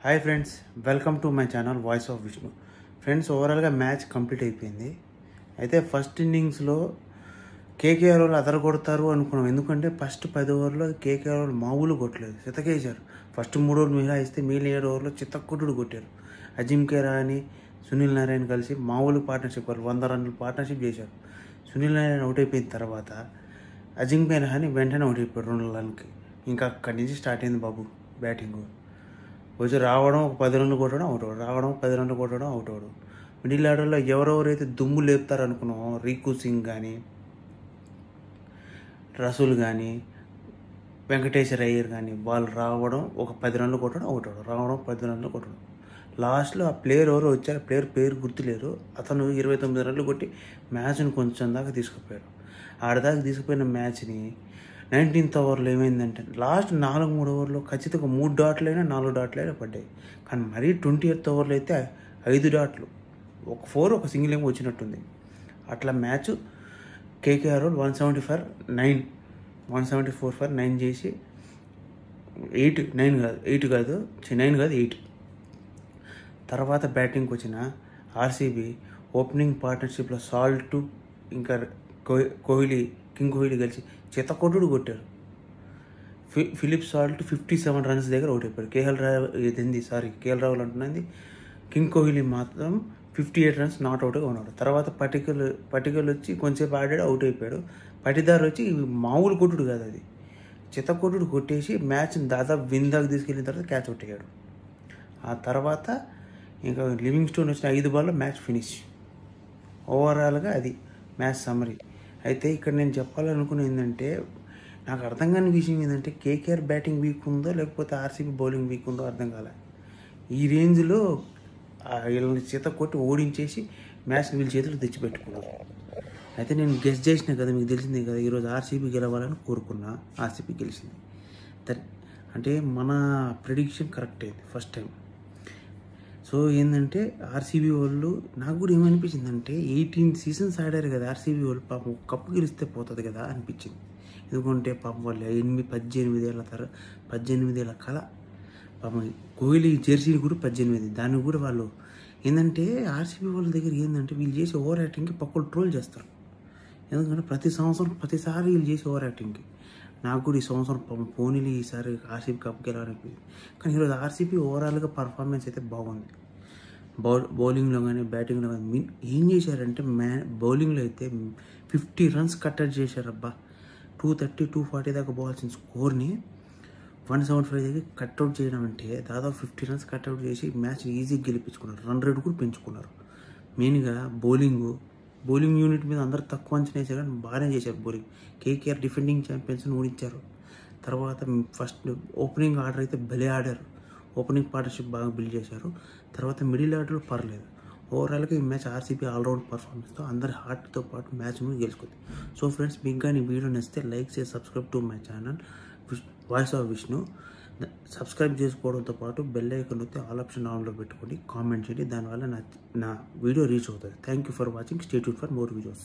Hi friends, welcome to my channel voice of Vishnu. Friends, ఓవరాల్గా match complete అయిపోయింది. అయితే first ఇన్నింగ్స్లో కేకేఆర్ వాళ్ళు అదరగొడతారు అనుకున్నాం. ఎందుకంటే ఫస్ట్ 10 ఓవర్లో కేకేఆర్ వాళ్ళు మామూలు కొట్టలేదు, చితకేశారు. ఫస్ట్ 3 ఓవర్లు మినహాయిస్తే మిగిలిన 7 ఓవర్లో చిత్తకొట్టుడు కొట్టారు. అజింక్య రహానే, సునీల్ నారాయణ కలిసి మామూలు పార్ట్నర్షిప్, వాళ్ళు 100 రన్లు పార్ట్నర్షిప్ చేశారు. సునీల్ నారాయణ అవుట్ అయిపోయిన తర్వాత అజింక్య రహానే వెంటనే అవుట్ అయిపోయాడు 2 రన్లకి. ఇంకా అక్కడి నుంచి స్టార్ట్ అయింది బాబు బ్యాటింగ్. వచ్చి రావడం, ఒక 10 రన్లు కొట్టడం, అవుట్ అవ్వడం, రావడం, 10 రన్లు కొట్టడం, అవుట్ అవ్వడం. మిడిల్ ఆర్డర్లో ఎవరెవరైతే దుమ్ము లేపుతారు అనుకున్నామో, రీకు సింగ్ కానీ, రసూల్ కానీ, వెంకటేశ్వర అయ్యర్ కానీ, వాళ్ళు రావడం, ఒక 10 రన్లు కొట్టడం, అవుట్ అవ్వడం, రావడం, 10 రన్లు కొట్టడం. లాస్ట్లో ఆ ప్లేయర్ ఎవరో వచ్చారు, ప్లేయర్ పేరు గుర్తులేరు, అతను 29 రన్లు కొట్టి మ్యాచ్ని కొంచెం దాకా తీసుకుపోయారు. ఆడదాకా తీసుకుపోయిన మ్యాచ్ని 19th ఓవర్లో ఏమైందంటే లాస్ట్ 4-3 ఓవర్లో ఖచ్చితంగా 3 డాట్లైనా 4 డాట్లైనా పడ్డాయి. కానీ మరీ 20th ఓవర్లో అయితే 5 డాట్లు, ఒక 4 ఒక సింగిల్ ఏమో వచ్చినట్టుంది. అట్లా మ్యాచ్ కేకేఆర్ 174 ఫర్ 9 చేసి 8 తర్వాత బ్యాటింగ్కి వచ్చిన ఆర్సీబీ ఓపెనింగ్ పార్ట్నర్షిప్లో సాల్ట్ ఇంకా కింగ్ కోహ్లీ కలిసి చితకొట్టుడు కొట్టారు. ఫిలిప్ సాల్ట్ 57 రన్స్ దగ్గర అవుట్ అయిపోయాడు. కేఎల్ రాహుల్ అంటున్నది. కింగ్ కోహ్లీ మాత్రం 58 రన్స్ నాట్ అవుట్గా ఉన్నాడు. తర్వాత పటికల్ వచ్చి కొంచెంసేపు ఆడాడు, అవుట్ అయిపోయాడు. పటిదార్ వచ్చి మామూలు కొట్టుడు కాదు, అది చితకొట్టుడు కొట్టేసి మ్యాచ్ని దాదాపు విందాకు తీసుకెళ్ళిన తర్వాత క్యాచ్ అవుట్ అయ్యాడు. ఆ తర్వాత ఇంకా లివింగ్స్టోన్ వచ్చిన 5 బాల్లో మ్యాచ్ ఫినిష్. ఓవరాల్గా అది మ్యాచ్ సమ్మరీ. అయితే ఇక్కడ నేను చెప్పాలనుకున్నది ఏంటంటే, నాకు అర్థం కాని విషయం ఏంటంటే, కేకేఆర్ బ్యాటింగ్ వీక్ ఉందో లేకపోతే ఆర్సీబీ బౌలింగ్ వీక్ ఉందో అర్థం కాలే. ఈ రేంజ్లో వీళ్ళని చేత కొట్టి ఓడించేసి మ్యాచ్ని వీళ్ళ చేతులు తెచ్చిపెట్టుకున్నారు. అయితే నేను గెస్ చేసిన కదా, మీకు తెలిసిందే కదా, ఈరోజు ఆర్సీబీ గెలవాలని కోరుకున్నా. ఆర్సీబీ గెలిచింది. అంటే మన ప్రిడిక్షన్ కరెక్ట్ అయింది ఫస్ట్ టైం. సో ఏంటంటే ఆర్సీబీ వాళ్ళు, నాకు కూడా ఏమనిపించిందంటే 18 సీజన్స్ ఆడారు కదా ఆర్సీబీ వాళ్ళు, పాపం కప్పు గెలిస్తే పోతుంది కదా అనిపించింది. ఎందుకంటే పాపం వాళ్ళు 18 ఏళ్ళ కళ. పాపం కోహ్లీ జెర్సీని కూడా 18, దాన్ని కూడా వాళ్ళు ఏంటంటే ఆర్సీబీ వాళ్ళ దగ్గర ఏంటంటే వీళ్ళు చేసే ఓవర్ యాక్టింగ్కి పక్కలు ట్రోల్ చేస్తారు. ఎందుకంటే ప్రతిసారి వీళ్ళు చేసే ఓవర్ యాక్టింగ్కి. నాకు కూడా ఈ సంవత్సరం పోనీలు ఈసారి ఆర్సీబీ కప్ గెలవాలనిపించింది. కానీ ఈరోజు ఆర్సీబీ ఓవరాల్గా పర్ఫార్మెన్స్ అయితే బాగుంది. బౌలింగ్లో కానీ బ్యాటింగ్లో కానీ ఏం చేశారంటే, బౌలింగ్లో అయితే 50 రన్స్ కట్టడి చేశారబ్బా. 230, 240 దాకా పోవాల్సిన స్కోర్ని 175 దగ్గర కట్అవుట్ చేయడం అంటే దాదాపు 50 రన్స్ కట్అవుట్ చేసి మ్యాచ్ ఈజీగా గెలిపించుకున్నారు. రన్ రేట్ కూడా పెంచుకున్నారు. మెయిన్గా బౌలింగ్ యూనిట్ మీద అందరూ తక్కువ అంచనా వేసారు, కానీ బాగానే చేశారు బౌలింగ్. కేకేఆర్ డిఫెండింగ్ ఛాంపియన్స్ని ఓడించారు. తర్వాత ఫస్ట్ ఓపెనింగ్ ఆర్డర్ అయితే భలే ఆడారు. ఓపెనింగ్ పార్ట్నర్షిప్ బాగా బిల్డ్ చేశారు. తర్వాత మిడిల్ ఆర్డర్ పర్లేదు. ఓవరాల్గా ఈ మ్యాచ్ ఆర్సీబీ ఆల్రౌండ్ పర్ఫార్మెన్స్తో అందరి హార్ట్తో పాటు మ్యాచ్ను గెలుచుకుంది. సో ఫ్రెండ్స్, మీకు కానీ వీడియో నచ్చితే లైక్ చేసి subscribe to my channel voice of Vishnu. Subscribe చేసుకోవడంతో పాటు బెల్ ఐకాన్ వస్తే ఆల్ ఆప్షన్ ఆన్లో పెట్టుకోండి, కామెంట్ చేయండి. దానివల్ల నా వీడియో రీచ్ అవుతుంది. Thank you for watching. Stay tune for more videos.